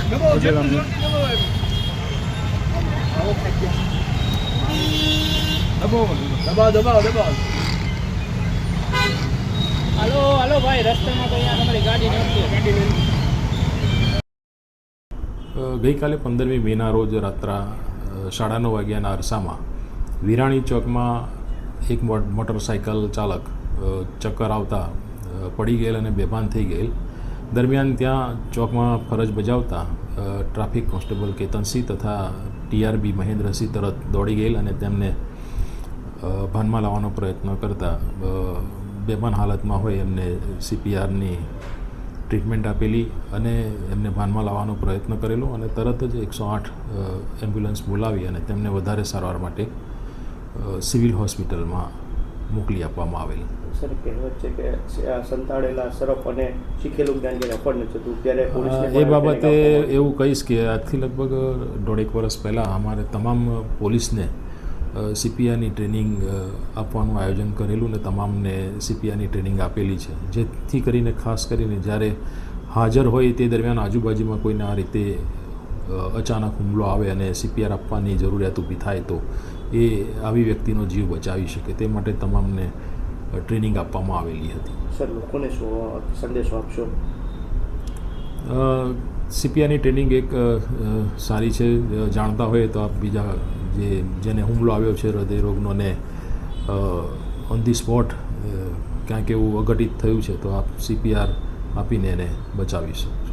હાલો ભાઈ, રસ્તામાં તો અહીંયા તમારી ગાડી નથી. ગઈકાલે 15મી મેના રોજ રાત્રા 9:30 વાગ્યાના અરસામાં વિરાણી ચોકમાં એક મોટરસાઇકલ ચાલક ચક્કર આવતા પડી ગયેલ અને બેભાન થઈ ગયેલ. દરમિયાન ત્યાં ચોકમાં ફરજ બજાવતા ટ્રાફિક કોન્સ્ટેબલ કેતનસિંહ તથા TRB મહેન્દ્રસિંહ તરત દોડી ગયેલ અને તેમને ભાનમાં લાવવાનો પ્રયત્ન કરતા બેભાન હાલતમાં હોય એમને CPRની ટ્રીટમેન્ટ આપેલી અને એમને ભાનમાં લાવવાનો પ્રયત્ન કરેલો અને તરત જ 108 એમ્બ્યુલન્સ બોલાવી અને તેમને વધારે સારવાર માટે સિવિલ હોસ્પિટલમાં મોકલી આપવામાં આવેલ. સર, કહેવત છે કે સંતાડેલા સરફ અને શીખેલું જ્ઞાન જેને અફડ નથી થતું, ત્યારે એ બાબતે એવું કહીશ કે આજથી લગભગ 1.5 વર્ષ પહેલાં અમારે તમામ પોલીસને CPRની ટ્રેનિંગ આપવાનું આયોજન કરેલું અને તમામને CPRની ટ્રેનિંગ આપેલી છે, જેથી કરીને ખાસ કરીને જ્યારે હાજર હોય તે દરમિયાન આજુબાજુમાં કોઈને આ રીતે અચાનક હુમલો આવે અને CPR આપવાની જરૂરિયાત ઊભી થાય તો એ આવી વ્યક્તિનો જીવ બચાવી શકે તે માટે તમામને ટ્રેનિંગ આપવામાં આવેલી હતી. સર, લોકોને શું સંદેશો આપશો? CPRની ટ્રેનિંગ એક સારી છે. જાણતા હોય તો આપ બીજા જેને હુમલો આવ્યો છે હૃદય રોગનો ને ઓન ધી સ્પોટ ક્યાંક એવું અઘટિત થયું છે તો આપ CPR આપીને એને બચાવી શકો.